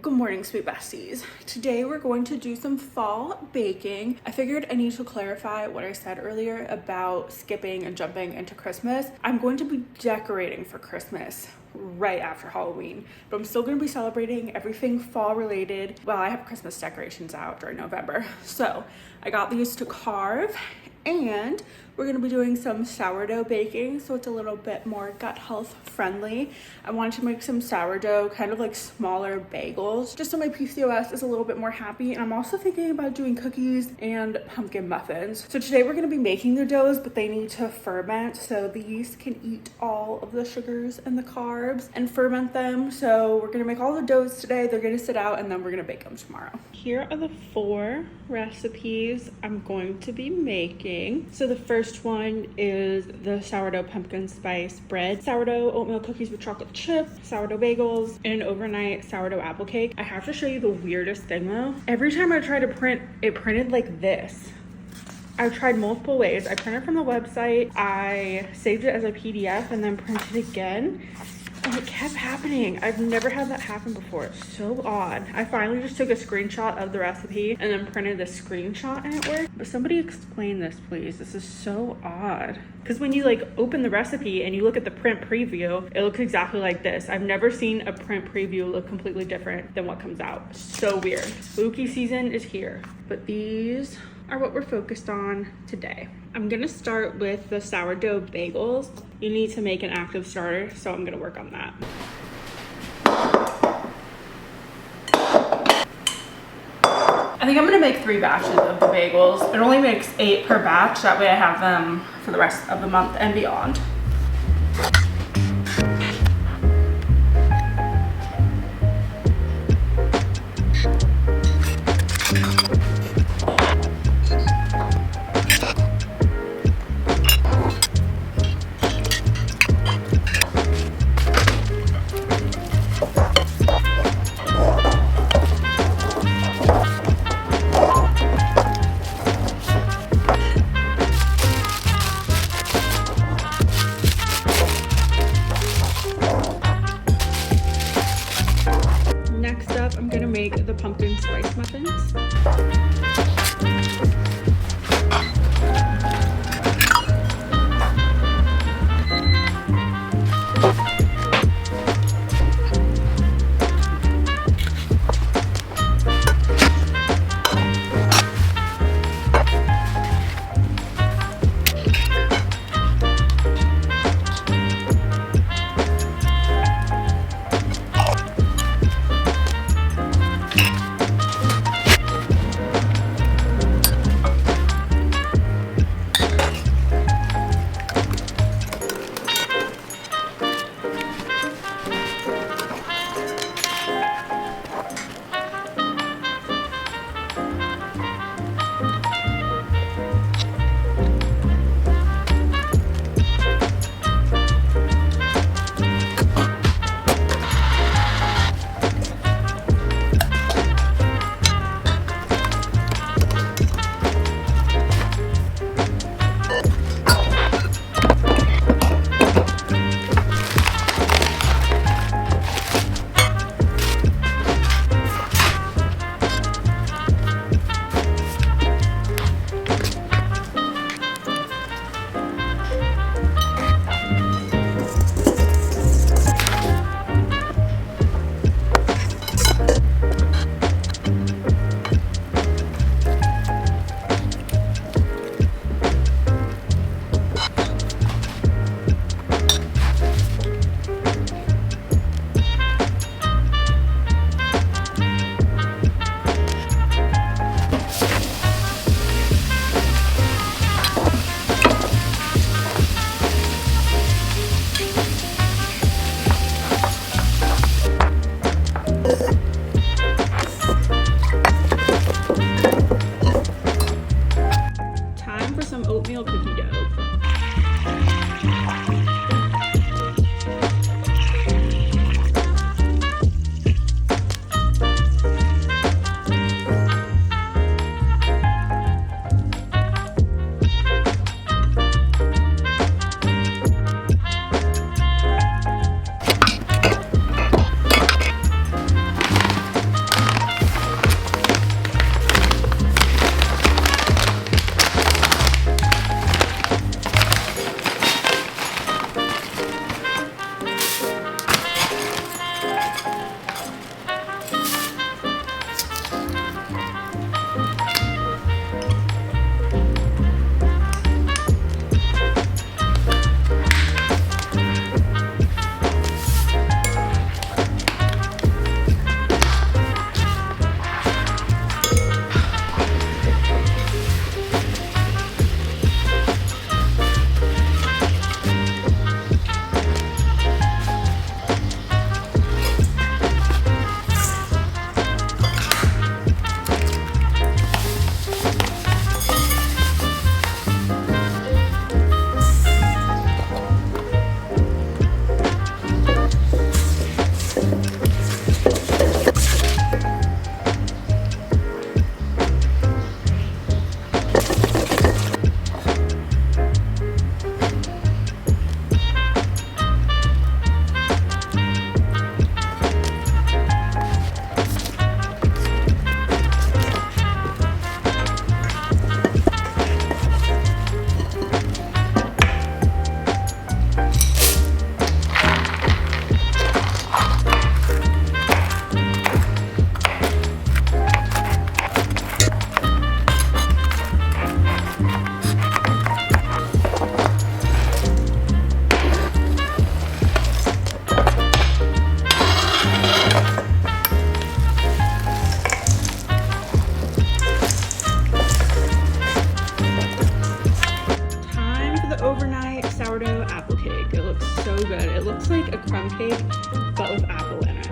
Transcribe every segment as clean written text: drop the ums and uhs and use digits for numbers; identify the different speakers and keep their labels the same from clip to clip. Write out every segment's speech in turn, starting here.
Speaker 1: Good morning, sweet besties. Today we're going to do some fall baking. I figured I need to clarify what I said earlier about skipping and jumping into Christmas. I'm going to be decorating for Christmas right after Halloween, but I'm still going to be celebrating everything fall related. Well, I have Christmas decorations out during November. So I got these to carve, and we're going to be doing some sourdough baking, so it's a little bit more gut health friendly. I wanted to make some sourdough, kind of like smaller bagels, just so my PCOS is a little bit more happy. And I'm also thinking about doing cookies and pumpkin muffins. So today we're going to be making the doughs, but they need to ferment, so the yeast can eat all of the sugars and the carbs and ferment them. So we're going to make all the doughs today. They're going to sit out, and then we're going to bake them tomorrow. Here are the 4 recipes I'm going to be making. So the first one is the sourdough pumpkin spice bread, sourdough oatmeal cookies with chocolate chip, sourdough bagels, and an overnight sourdough apple cake. I have to show you the weirdest thing though. Every time I try to print, it printed like this. I've tried multiple ways. I printed from the website, I saved it as a PDF, and then printed again. And it kept happening. I've never had that happen before. It's so odd. I finally just took a screenshot of the recipe and then printed the screenshot, and it worked. But somebody explain this, please. This is so odd. Because when you like open the recipe and you look at the print preview, it looks exactly like this. I've never seen a print preview look completely different than what comes out. So weird. Spooky season is here. But these are what we're focused on today. I'm gonna start with the sourdough bagels. You need to make an active starter, so I'm gonna work on that. I think I'm gonna make 3 batches of the bagels. It only makes 8 per batch, that way I have them for the rest of the month and beyond. Next up, I'm gonna make the pumpkin spice muffins. cake, but with apple in it.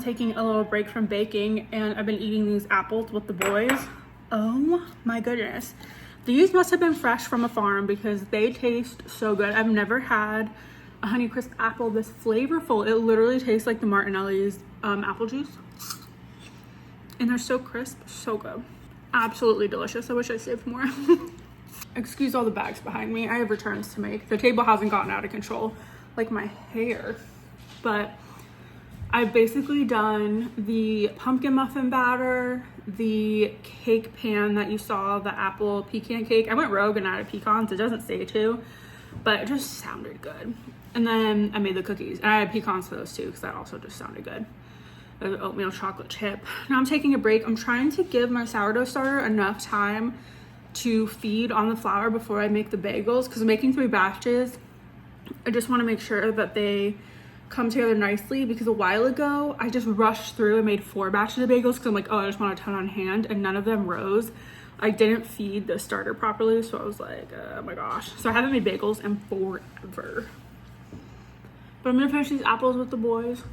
Speaker 1: Taking a little break from baking, and I've been eating these apples with the boys. Oh my goodness. These must have been fresh from a farm because they taste so good. I've never had a Honeycrisp apple this flavorful. It literally tastes like the Martinelli's apple juice. And they're so crisp, so good. Absolutely delicious. I wish I saved more. Excuse all the bags behind me. I have returns to make. The table hasn't gotten out of control like my hair, but I've basically done the pumpkin muffin batter, the cake pan that you saw, the apple pecan cake. I went rogue and added pecans. It doesn't say to, but it just sounded good. And then I made the cookies, and I had pecans for those too because that also just sounded good. The oatmeal chocolate chip. Now I'm taking a break. I'm trying to give my sourdough starter enough time to feed on the flour before I make the bagels, because I'm making 3 batches. I just want to make sure that they come together nicely, because a while ago I just rushed through and made 4 batches of bagels because I'm like, oh, I just want a ton on hand, and none of them rose. I didn't feed the starter properly, so I was like, oh my gosh. So I haven't made bagels in forever. But I'm gonna finish these apples with the boys.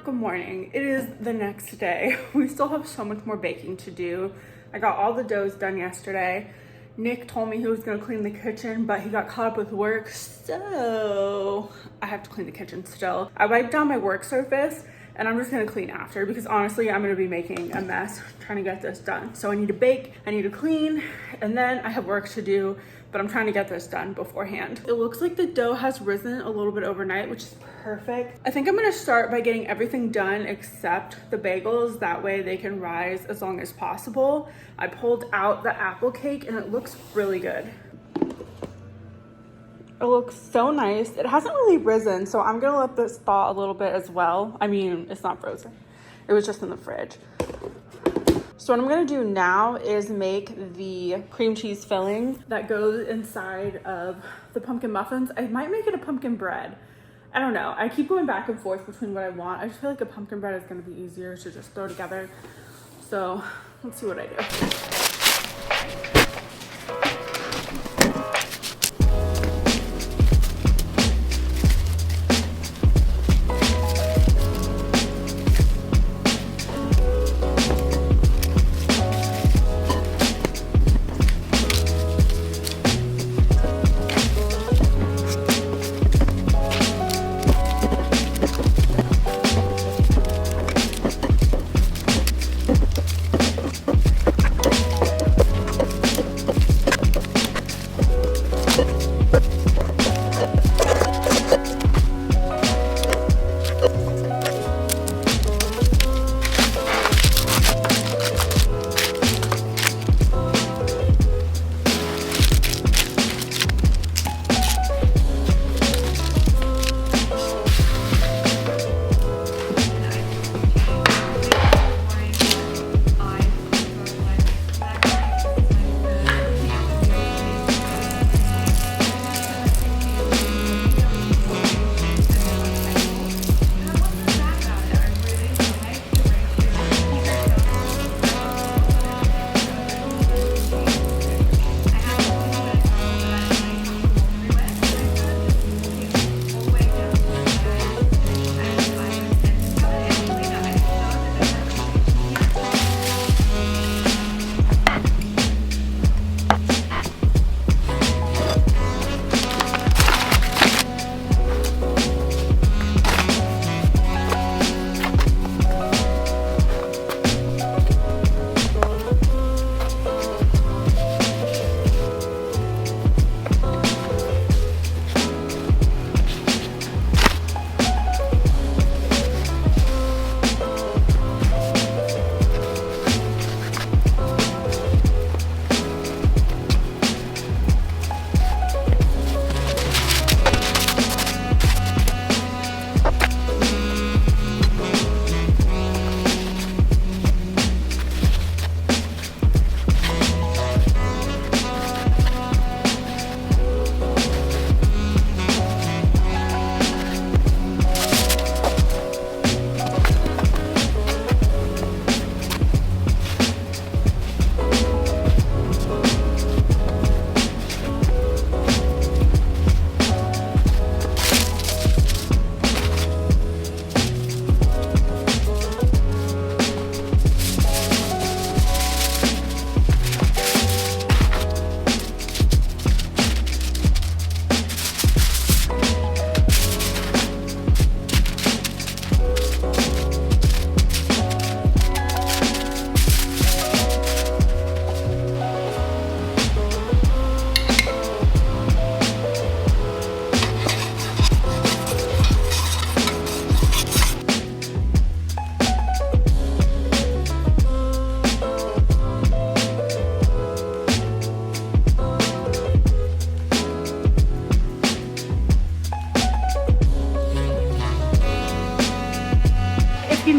Speaker 1: Good morning. It is the next day. We still have so much more baking to do. I got all the doughs done yesterday. Nick told me he was gonna clean the kitchen, but he got caught up with work, so I have to clean the kitchen still. I wiped down my work surface and I'm just gonna clean after, because honestly, I'm gonna be making a mess trying to get this done. So I need to bake, I need to clean, and then I have work to do, but I'm trying to get this done beforehand. It looks like the dough has risen a little bit overnight, which is perfect. I think I'm gonna start by getting everything done except the bagels. That way they can rise as long as possible. I pulled out the apple cake and it looks really good. It looks so nice. It hasn't really risen, so I'm gonna let this thaw a little bit as well. I mean, it's not frozen. It was just in the fridge. So what I'm gonna do now is make the cream cheese filling that goes inside of the pumpkin muffins. I might make it a pumpkin bread. I don't know. I keep going back and forth between what I want. I just feel like a pumpkin bread is gonna be easier to just throw together. So let's see what I do.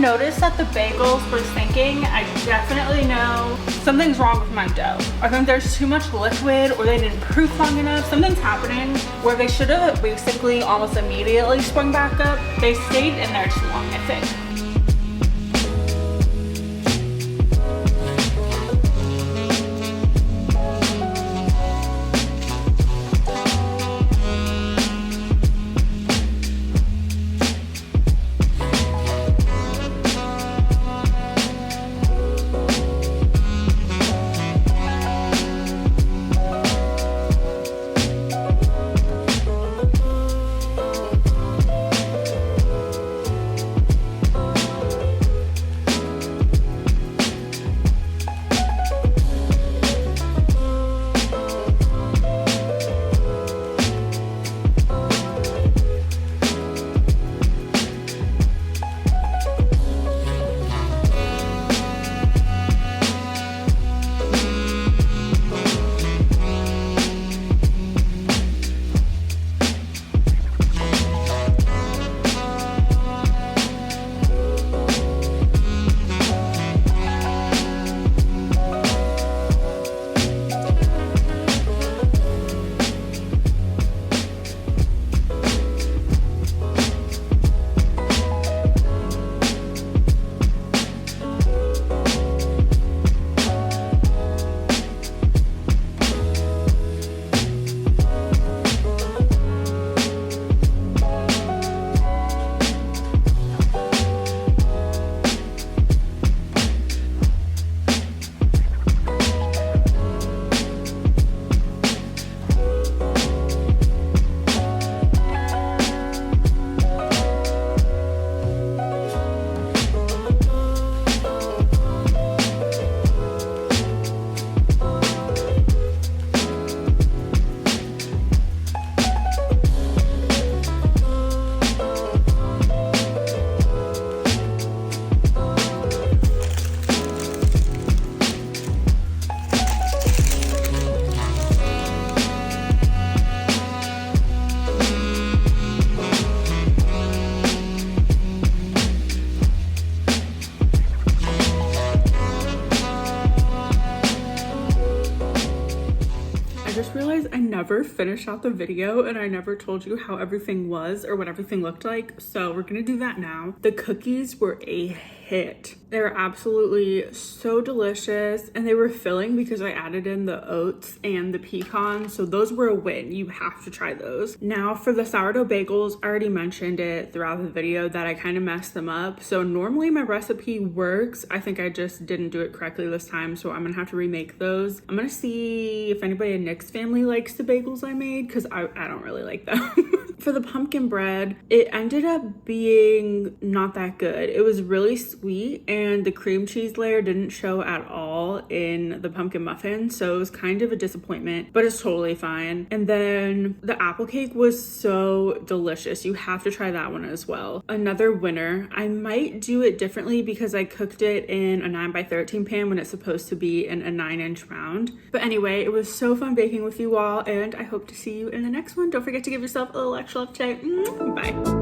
Speaker 1: noticed that the bagels were sinking. I definitely know something's wrong with my dough. I think there's too much liquid, or they didn't proof long enough. Something's happening where they should have basically almost immediately sprung back up. They stayed in there too long, I think. I never finished out the video and I never told you how everything was or what everything looked like. So we're gonna do that now. The cookies were a hit. They were absolutely so delicious, and they were filling because I added in the oats and the pecans. So those were a win. You have to try those. Now for the sourdough bagels, I already mentioned it throughout the video that I kind of messed them up. So normally my recipe works. I think I just didn't do it correctly this time. So I'm gonna have to remake those. I'm gonna see if anybody in Nick's family likes the bagels I made, because I don't really like them. For the pumpkin bread, it ended up being not that good. It was really sweet, and the cream cheese layer didn't show at all in the pumpkin muffin, so it was kind of a disappointment, but it's totally fine. And then the apple cake was so delicious. You have to try that one as well. Another winner. I might do it differently because I cooked it in a 9x13 pan when it's supposed to be in a 9-inch round. But anyway, it was so fun baking with you all, and I hope to see you in the next one. Don't forget to give yourself a little extra love today. Bye.